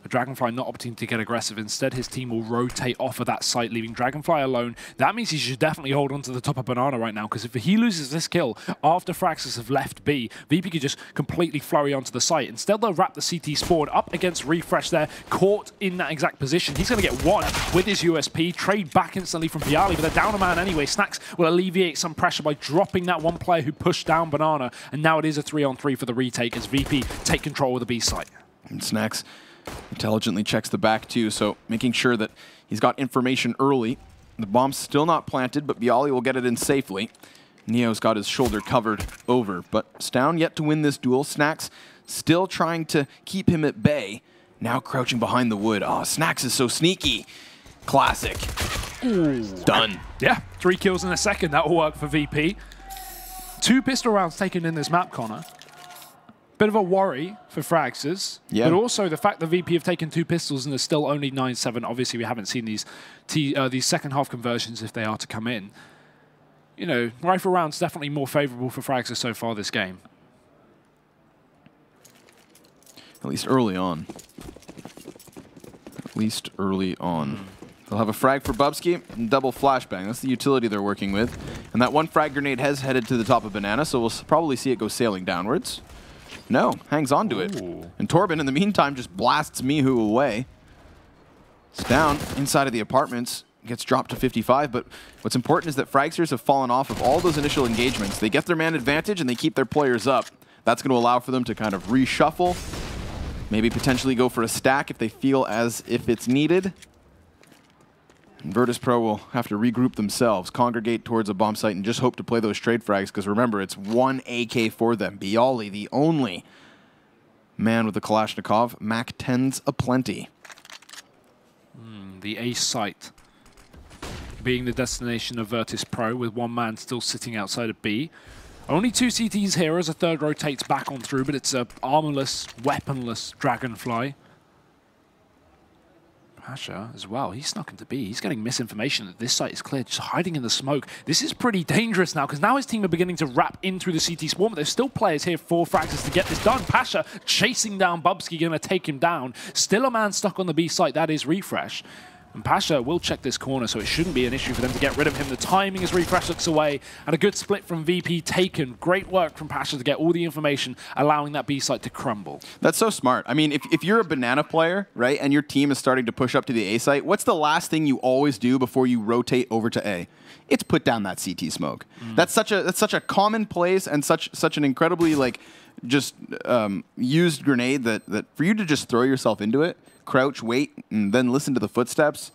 But Dragonfly not opting to get aggressive. Instead, his team will rotate off of that site, leaving Dragonfly alone. That means he should definitely hold on to the top of banana right now, because if he loses this kill after Fragsters have left B, VP could just completely flurry onto the site. Instead, they'll wrap the CT spawn up against Refresh there, caught in that exact position. He's going to get one with his USP, trade back instantly from Bialy, but they're down a man anyway. Snacks will alleviate some pressure by dropping that one player who pushed down banana, and now it is a 3-on-3 for the retake as VP take control of the B site. And Snacks intelligently checks the back too, so making sure that he's got information early. The bomb's still not planted, but Bialy will get it in safely. Neo's got his shoulder covered over, but Stown yet to win this duel. Snacks still trying to keep him at bay. Now crouching behind the wood. Oh, Snacks is so sneaky. Classic. Ooh. Done. Yeah, 3 kills in a second. That will work for VP. 2 pistol rounds taken in this map, Connor. Bit of a worry for Fragsters, but also the fact that VP have taken 2 pistols and there's still only 9-7. Obviously, we haven't seen these second half conversions if they are to come in. You know, rifle rounds definitely more favorable for Fragsters so far this game. At least early on. At least early on. They'll have a frag for Bubsky and double flashbang. That's the utility they're working with. And that one frag grenade has headed to the top of Banana, so we'll probably see it go sailing downwards. No, hangs on to it. And Torben, in the meantime, just blasts Mihu away. It's down inside of the apartments. Gets dropped to 55, but what's important is that Fragsters have fallen off of all those initial engagements. They get their man advantage and they keep their players up. That's going to allow for them to kind of reshuffle, maybe potentially go for a stack if they feel as if it's needed. And Virtus.pro will have to regroup themselves, congregate towards a bomb site, and just hope to play those trade frags, because remember, it's 1 AK for them. Bialy, the only man with a Kalashnikov. Mac 10's aplenty. The A site being the destination of Virtus.pro, with one man still sitting outside of B. Only 2 CTs here as a third rotates back on through, but it's a armorless, weaponless Dragonfly. Pasha as well, he's snuck into B. He's getting misinformation that this site is clear, just hiding in the smoke. This is pretty dangerous now, because now his team are beginning to wrap in through the CT swarm, but there's still players here for Fragsters to get this done. Pasha chasing down Bubsky, going to take him down. Still a man stuck on the B site, that is Refresh. And Pasha will check this corner, so it shouldn't be an issue for them to get rid of him. The timing as Refresh looks away, and a good split from VP taken. Great work from Pasha to get all the information, allowing that B site to crumble. That's so smart. I mean, if you're a Banana player, right, and your team is starting to push up to the A site, what's the last thing you always do before you rotate over to A? It's put down that CT smoke. That's such a commonplace and such an incredibly just used grenade that for you to just throw yourself into it, crouch, wait, and then listen to the footsteps.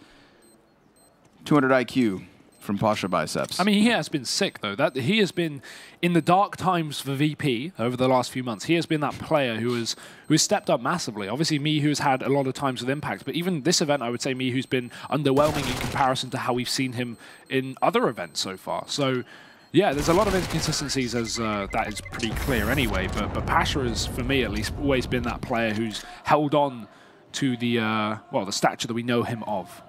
200 IQ from Pasha Biceps. I mean, he has been sick, though. He has been, in the dark times for VP over the last few months, he has been that player who has stepped up massively. Obviously, Mihu's had a lot of times with impact, but even this event, I would say Mihu's been underwhelming in comparison to how we've seen him in other events so far. So, yeah, there's a lot of inconsistencies, as that is pretty clear anyway, but Pasha has, for me at least, always been that player who's held on to the, well, the stature that we know him of.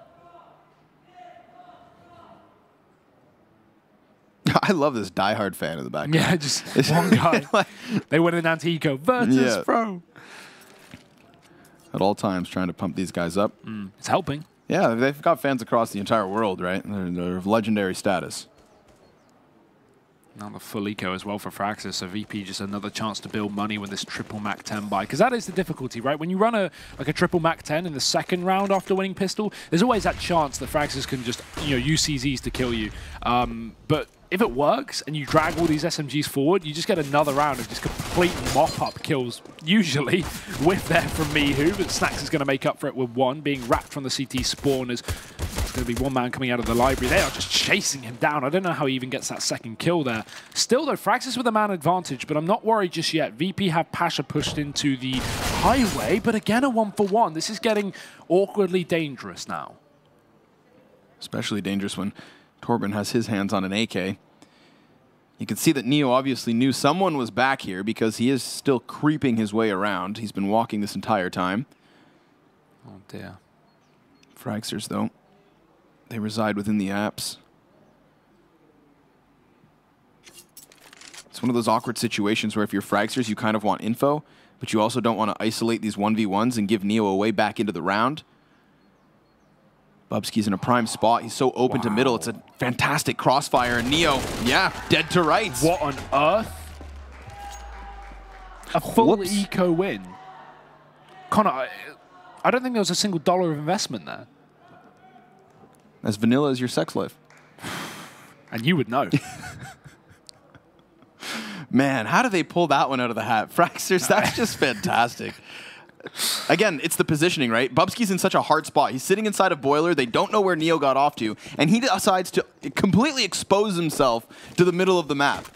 I love this diehard fan in the background. Yeah, just one guy. They went in anti-eco. Virtus.pro. At all times trying to pump these guys up. It's helping. Yeah, they've got fans across the entire world, right? They're of legendary status. Now the full eco as well for Fragsters, so VP just another chance to build money with this triple Mac 10 buy. Because that is the difficulty, right? When you run a triple Mac 10 in the second round after winning pistol, there's always that chance that Fragsters can just, use CZs to kill you. But if it works and you drag all these SMGs forward, you just get another round of just complete mop-up kills, usually with there from Mihu, but Snacks is going to make up for it with one, being wrapped from the CT spawn. There's going to be one man coming out of the library. They are just chasing him down. I don't know how he even gets that second kill there. Still, though, Fragsters with a man advantage, but I'm not worried just yet. VP have Pasha pushed into the highway, but again, a 1-for-1. This is getting awkwardly dangerous now. Especially dangerous when Torben has his hands on an AK. You can see that Neo obviously knew someone was back here because he is still creeping his way around. He's been walking this entire time. Oh, dear. Fragsters, though, they reside within the apps. It's one of those awkward situations where if you're Fragsters, you kind of want info, but you also don't want to isolate these 1v1s and give Neo a way back into the round. Bubsky's in a prime spot. He's so open to middle. It's a fantastic crossfire. And Neo, yeah, dead to rights. What on earth? A full eco win. Connor, I don't think there was a single dollar of investment there. As vanilla as your sex life. And you would know. Man, how do they pull that one out of the hat? Fragsters, that's just fantastic. Again, it's the positioning, right? Bubsky's in such a hard spot. He's sitting inside a boiler. They don't know where Neo got off to. And he decides to completely expose himself to the middle of the map.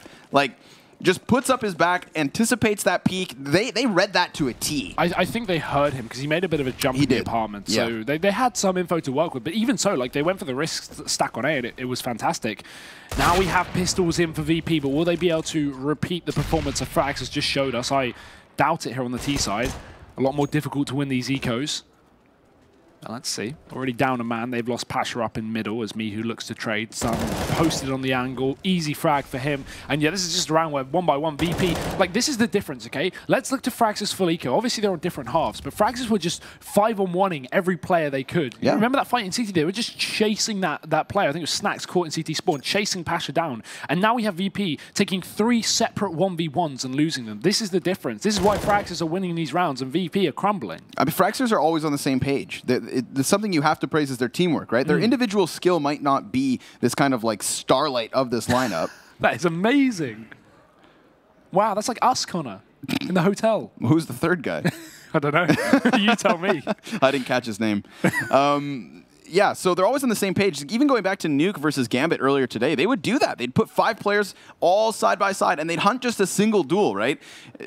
Just puts up his back, anticipates that peek. They read that to a T. I think they heard him because he made a bit of a jump in the apartment. Yeah. So they had some info to work with. But even so, they went for the risk stack on A, and it was fantastic. Now we have pistols in for VP, but will they be able to repeat the performance of Frax has just showed us? I doubt it here on the T side. A lot more difficult to win these ecos. Let's see. Already down a man. They've lost Pasha up in middle as Mihu looks to trade. Some posted on the angle. Easy frag for him. And yeah, this is just a round where 1-by-1 VP. Like, this is the difference, okay? Let's look to Fragsters full eco. Obviously, they're on different halves, but Fragsters were just 5-on-1ing every player they could. Yeah. Remember that fight in CT? They were just chasing that player. I think it was Snacks caught in CT spawn, chasing Pasha down. And now we have VP taking 3 separate 1v1s and losing them. This is the difference. This is why Fragsters are winning these rounds and VP are crumbling. I mean, Fragsters are always on the same page. Something you have to praise is their teamwork, right? Their individual skill might not be this kind of like starlight of this lineup. That is amazing. Wow, that's like us, Connor, in the hotel. Who's the third guy? I don't know. You tell me. I didn't catch his name. Yeah, so they're always on the same page. Even going back to Nuke versus Gambit earlier today, they would do that. They'd put 5 players all side by side, and they'd hunt just a single duel, right?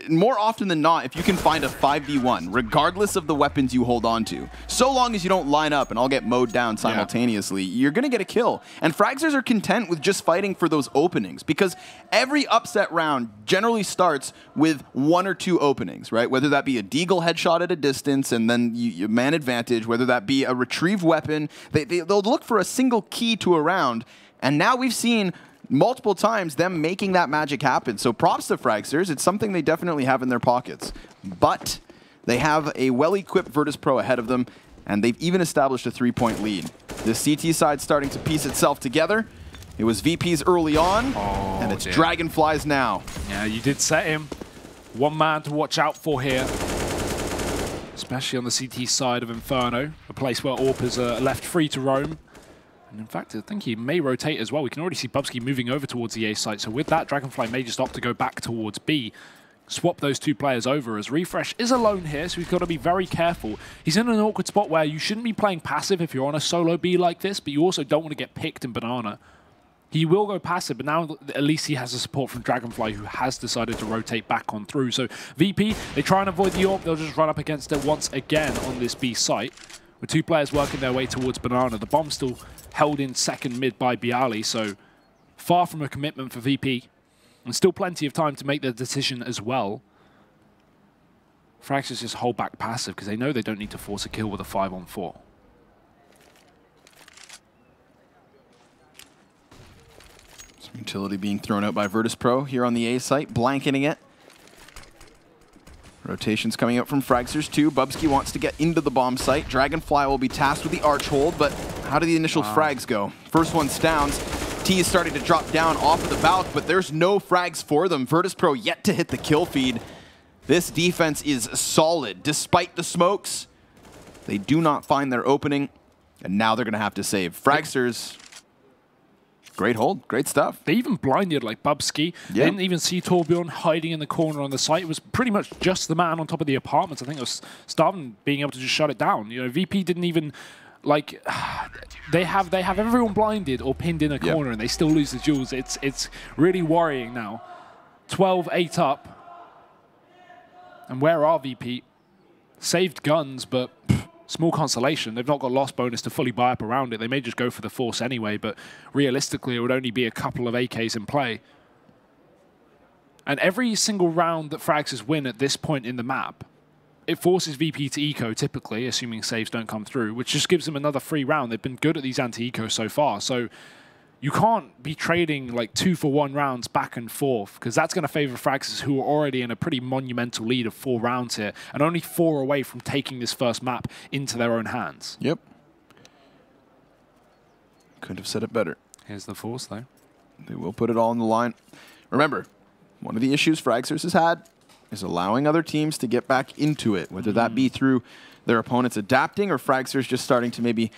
More often than not, if you can find a 5v1, regardless of the weapons you hold on to, so long as you don't line up and all get mowed down simultaneously, you're going to get a kill. And Fragsters are content with just fighting for those openings, because every upset round generally starts with 1 or 2 openings, right? Whether that be a deagle headshot at a distance and then you man advantage, whether that be a retrieve weapon. They'll look for a single key to a round, and now we've seen multiple times them making that magic happen. So props to Fragsters. It's something they definitely have in their pockets. But they have a well-equipped Virtus.pro ahead of them, and they've even established a 3-point lead. The CT side starting to piece itself together. It was VP's early on, and it's Dragonflies now. Yeah, you did set him. One man to watch out for here. Especially on the CT side of Inferno, a place where AWP is left free to roam. And in fact, I think he may rotate as well. We can already see Bubsky moving over towards the A site. So with that, Dragonfly may just opt to go back towards B. Swap those 2 players over, as Refresh is alone here, so he's got to be very careful. He's in an awkward spot where you shouldn't be playing passive if you're on a solo B like this, but you also don't want to get picked in Banana. He will go passive, but now at least he has the support from Dragonfly, who has decided to rotate back on through. So VP, they try and avoid the AWP. They'll just run up against it once again on this B site, with 2 players working their way towards Banana. The bomb's still held in second mid by Bialy, so far from a commitment for VP. And still plenty of time to make their decision as well. Fragsters just hold back passive because they know they don't need to force a kill with a 5-on-4. Utility being thrown out by Virtus.pro here on the A site, blanketing it. Rotations coming out from Fragsters too. Bubsky wants to get into the bomb site. Dragonfly will be tasked with the arch hold, but how do the initial frags go? First one's downs. T is starting to drop down off of the Valk, but there's no frags for them. Virtus.pro yet to hit the kill feed. This defense is solid. Despite the smokes, they do not find their opening, and now they're going to have to save. Fragsters... Great hold, great stuff. They even blinded like Bubsky. They didn't even see Torbjorn hiding in the corner on the site. It was pretty much just the man on top of the apartments. I think it was Starvin being able to just shut it down. You know, VP didn't even like. They have everyone blinded or pinned in a corner, and they still lose the duels. It's really worrying now. 12-8 up, and where are VP? Saved guns, but. Small consolation. They've not got loss bonus to fully buy up around it. They may just go for the force anyway, but realistically, it would only be a couple of AKs in play. And every single round that Fragsters win at this point in the map, it forces VP to eco, typically, assuming saves don't come through, which just gives them another free round. They've been good at these anti-ecos so far, so you can't be trading like 2-for-1 rounds back and forth, because that's going to favor Fragsters, who are already in a pretty monumental lead of 4 rounds here, and only 4 away from taking this first map into their own hands. Yep. Could have said it better. Here's the force, though. They will put it all on the line. Remember, one of the issues Fragsters has had is allowing other teams to get back into it, whether that be through their opponents adapting or Fragsters just starting to maybe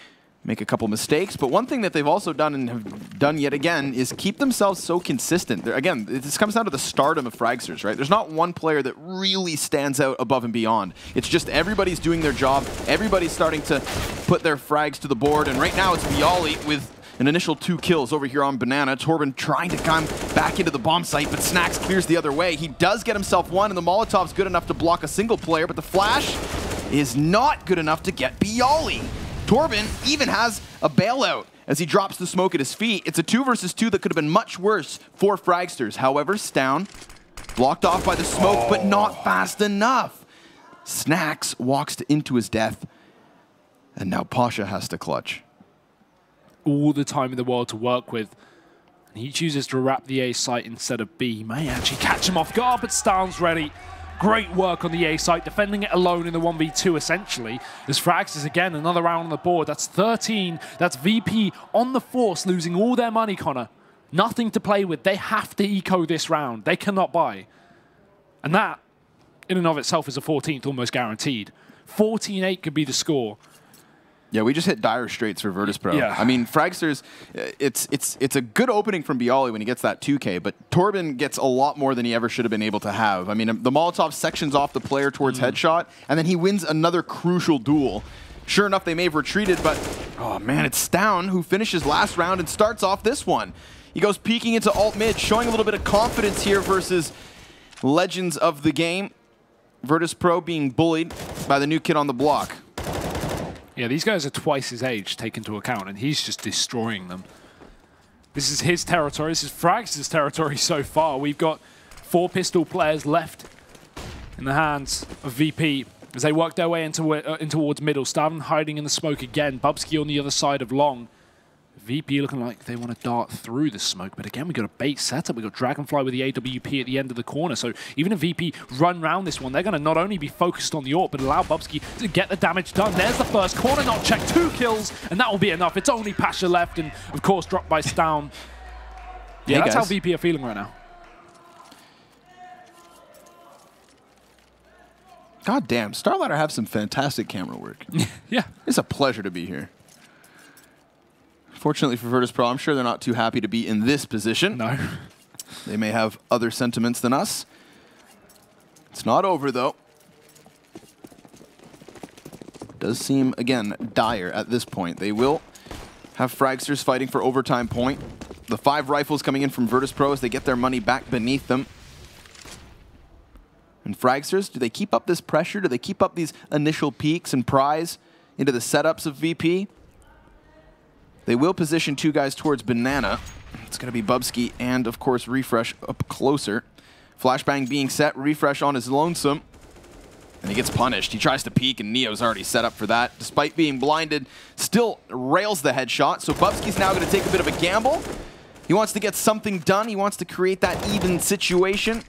make a couple mistakes. But one thing that they've also done and have done yet again is keep themselves so consistent. Again, this comes down to the stardom of Fragsters, right? There's not one player that really stands out above and beyond. It's just everybody's doing their job. Everybody's starting to put their frags to the board. And right now it's Bialy with an initial 2 kills over here on Banana. Torben trying to come back into the bomb site, but Snacks clears the other way. He does get himself one, and the Molotov's good enough to block a single player, but the flash is not good enough to get Bialy. Torben even has a bailout as he drops the smoke at his feet. It's a 2 versus 2 that could have been much worse for Fragsters. However, Stown Blocked off by the smoke, but not fast enough. Snacks walks into his death. And now Pasha has to clutch. All the time in the world to work with. And he chooses to wrap the A site instead of B. He may actually catch him off guard, but Stan's ready. Great work on the A site, defending it alone in the 1v2 essentially. As Fragsters again, another round on the board. That's 13. That's VP on the force, losing all their money, Connor. Nothing to play with. They have to eco this round. They cannot buy. And that, in and of itself, is a 14th almost guaranteed. 14-8 could be the score. Yeah, we just hit dire straits for Virtus.pro. Yeah. I mean, Fragsters, it's a good opening from Bialy when he gets that 2K, but Torben gets a lot more than he ever should have been able to have. I mean, the Molotov sections off the player towards headshot, and then he wins another crucial duel. Sure enough, they may have retreated, but, oh man, it's Stown who finishes last round and starts off this one. He goes peeking into alt mid, showing a little bit of confidence here versus legends of the game. Virtus.pro being bullied by the new kid on the block. Yeah, these guys are twice his age, take into account, and he's just destroying them. This is his territory. This is Fragsters' territory so far. We've got 4 pistol players left in the hands of VP as they work their way in towards middle. Stavn hiding in the smoke again. Bubsky on the other side of long. VP looking like they want to dart through the smoke, but again, we got a bait setup. We got Dragonfly with the AWP at the end of the corner. So even if VP run round this one, they're going to not only be focused on the AWP, but allow Bubsky to get the damage done. There's the first corner not checked, 2 kills, and that will be enough. It's only Pasha left, and of course, dropped by Stown. Yeah, hey that's guys. how VP are feeling right now. God damn, Starladder have some fantastic camera work. Yeah. It's a pleasure to be here. Fortunately for Virtus.pro, I'm sure they're not too happy to be in this position. No. They may have other sentiments than us. It's not over, though. Does seem, again, dire at this point. They will have Fragsters fighting for overtime point. The 5 rifles coming in from Virtus.pro as they get their money back beneath them. And Fragsters, do they keep up this pressure? Do they keep up these initial peaks and pries into the setups of VP? They will position 2 guys towards Banana. It's going to be Bubsky and, of course, Refresh up closer. Flashbang being set, Refresh on his lonesome. And he gets punished. He tries to peek, and Neo's already set up for that. Despite being blinded, still rails the headshot. So Bubsky's now going to take a bit of a gamble. He wants to get something done. He wants to create that even situation.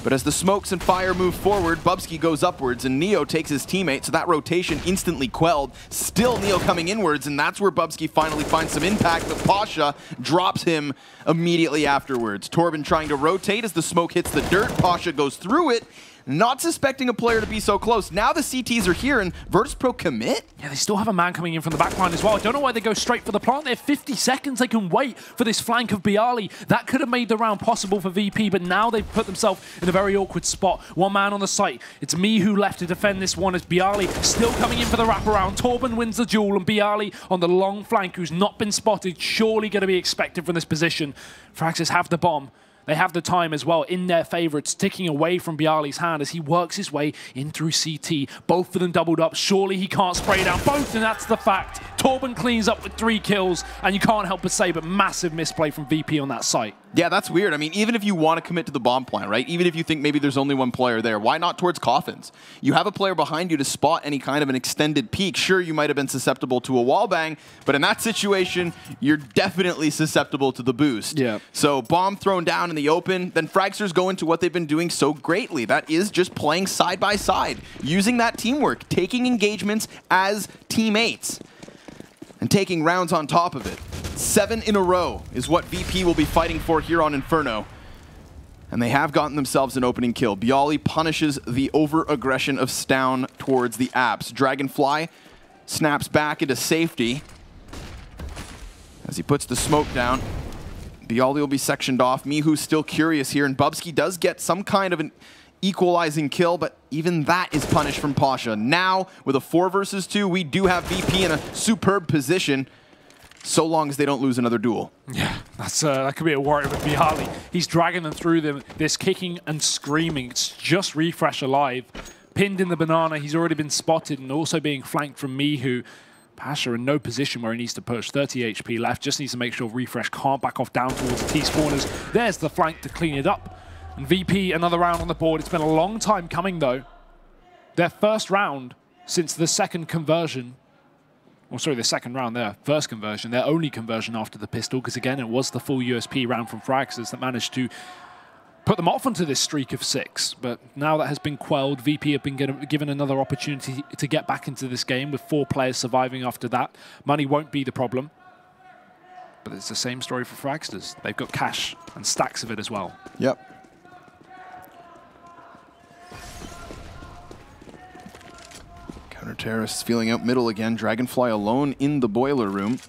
But as the smokes and fire move forward, Bubsky goes upwards, and Neo takes his teammate, so that rotation instantly quelled. Still Neo coming inwards, and that's where Bubsky finally finds some impact, but Pasha drops him immediately afterwards. Torben trying to rotate as the smoke hits the dirt. Pasha goes through it, not suspecting a player to be so close. Now the CTs are here, and Virtus.pro commit? Yeah, they still have a man coming in from the back line as well. I don't know why they go straight for the plant. They have 50 seconds. They can wait for this flank of Bialy. That could have made the round possible for VP, but now they've put themselves in a very awkward spot. 1 man on the site. It's me who left to defend this one as Bialy still coming in for the wraparound. Torben wins the duel, and Bialy on the long flank, who's not been spotted, surely going to be expected from this position. Fragsters have the bomb. They have the time as well in their favor. It's ticking away from Bialy's hand as he works his way in through CT. Both of them doubled up. Surely he can't spray down both, and that's the fact. Torben cleans up with 3 kills, and you can't help but say, but massive misplay from VP on that site. Yeah, that's weird. I mean, even if you want to commit to the bomb plant, right? Even if you think maybe there's only 1 player there, why not towards coffins? You have a player behind you to spot any kind of an extended peek. Sure, you might have been susceptible to a wall bang, but in that situation, you're definitely susceptible to the boost. Yeah. So bomb thrown down in the open, then Fragsters go into what they've been doing so greatly. That is just playing side by side, using that teamwork, taking engagements as teammates, and taking rounds on top of it. 7 in a row is what VP will be fighting for here on Inferno. And they have gotten themselves an opening kill. Bialy punishes the over-aggression of Stown towards the apps. Dragonfly snaps back into safety as he puts the smoke down. Bialy will be sectioned off. Mihu's still curious here, and Bubsky does get some kind of an equalizing kill, but even that is punished from Pasha. Now, with a 4 versus 2, we do have VP in a superb position, so long as they don't lose another duel. Yeah, that could be a worry with Bialy. He's dragging them through this kicking and screaming. It's just Refresh alive. Pinned in the banana, he's already been spotted and also being flanked from Mihu. Pasha in no position where he needs to push. 30 HP left, just needs to make sure Refresh can't back off down towards the T-spawners. There's the flank to clean it up. And VP, another round on the board. It's been a long time coming, though. Their first round since the second conversion. Or sorry, the second round, their first conversion. Their only conversion after the pistol, because again, it was the full USP round from Fragsters that managed to put them off onto this streak of 6. But now that has been quelled, VP have been given another opportunity to get back into this game with 4 players surviving after that. Money won't be the problem. But it's the same story for Fragsters. They've got cash and stacks of it as well. Yep. Counter-terrorists feeling out middle again. Dragonfly alone in the boiler room.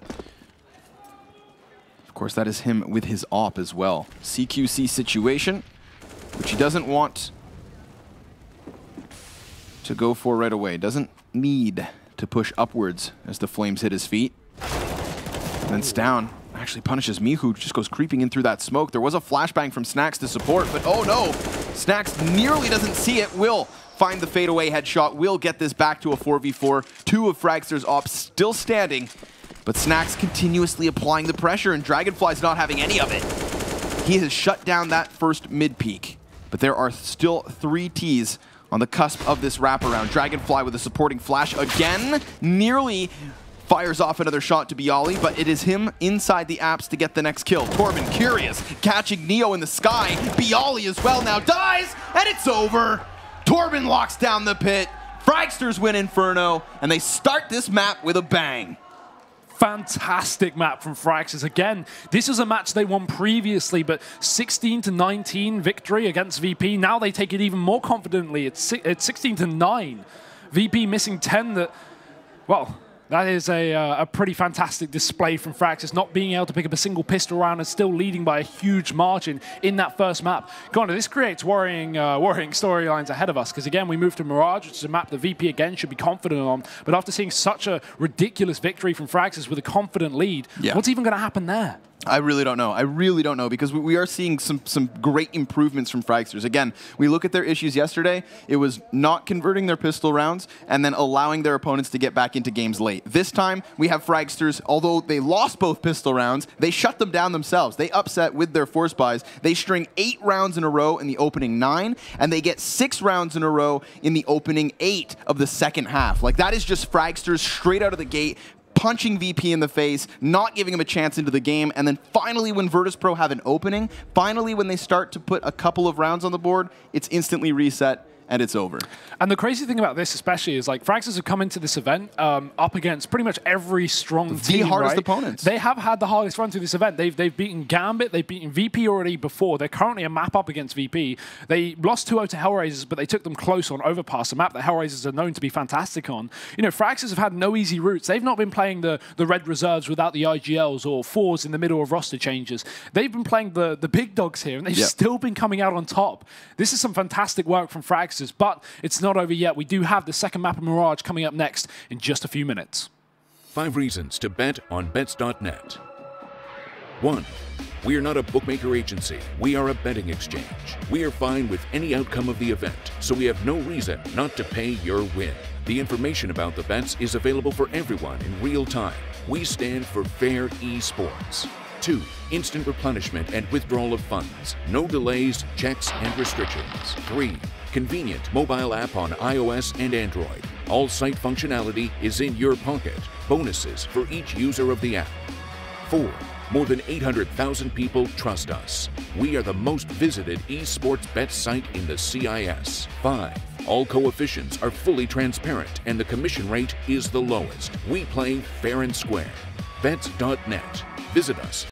Of course, that is him with his AWP as well. CQC situation, which he doesn't want to go for right away. Doesn't need to push upwards as the flames hit his feet. And then Stown actually punishes Mihu, just goes creeping in through that smoke. There was a flashbang from Snacks to support, but oh no! Snacks nearly doesn't see it. Will find the fadeaway headshot. Will get this back to a 4v4. 2 of Fragster's AWPs still standing, but Snacks continuously applying the pressure, and Dragonfly's not having any of it. He has shut down that first mid-peak, but there are still 3 Ts on the cusp of this wraparound. Dragonfly with a supporting flash again, nearly fires off another shot to Bialy, but it is him inside the apps to get the next kill. Torben curious, catching Neo in the sky. Bialy as well now dies, and it's over. Torben locks down the pit. Fragsters win Inferno, and they start this map with a bang. Fantastic map from Fragsters. Again, this is a match they won previously, but 16-19 victory against VP. Now they take it even more confidently. It's 16-9. VP missing 10 that, well, that is a pretty fantastic display from Fragsters, not being able to pick up a single pistol round and still leading by a huge margin in that first map. Connor, this creates worrying storylines ahead of us, because again, we move to Mirage, which is a map that VP again should be confident on, but after seeing such a ridiculous victory from Fragsters with a confident lead, what's even going to happen there? I really don't know. I really don't know, because we are seeing some great improvements from Fragsters. Again, we look at their issues yesterday. It was not converting their pistol rounds and then allowing their opponents to get back into games late. This time, we have Fragsters, although they lost both pistol rounds, they shut them down themselves. They upset with their force buys. They string 8 rounds in a row in the opening 9, and they get 6 rounds in a row in the opening 8 of the second half. Like, that is just Fragsters straight out of the gate, punching VP in the face, not giving him a chance into the game, and then finally when Virtus.pro have an opening, finally when they start to put a couple of rounds on the board, it's instantly reset and it's over. And the crazy thing about this especially is, like, Fragsters have come into this event up against pretty much every strong team, the hardest opponents. They have had the hardest run through this event. They've beaten Gambit, they've beaten VP already before. They're currently a map up against VP. They lost 2-0 to Hellraisers, but they took them close on Overpass, a map that Hellraisers are known to be fantastic on. You know, Fragsters have had no easy routes. They've not been playing the red reserves without the IGLs or 4s in the middle of roster changes. They've been playing the big dogs here, and they've still been coming out on top. This is some fantastic work from Fragsters, but it's not over yet. We do have the second map of Mirage coming up next in just a few minutes. 5 reasons to bet on bets.net. 1. We are not a bookmaker agency. We are a betting exchange. We are fine with any outcome of the event, so we have no reason not to pay your win. The information about the bets is available for everyone in real time. We stand for fair esports. 2. Instant replenishment and withdrawal of funds. No delays, checks, and restrictions. 3. Convenient mobile app on iOS and Android. All site functionality is in your pocket. Bonuses for each user of the app. 4. More than 800,000 people trust us. We are the most visited esports bet site in the CIS. 5. All coefficients are fully transparent and the commission rate is the lowest. We play fair and square. Bets.net. Visit us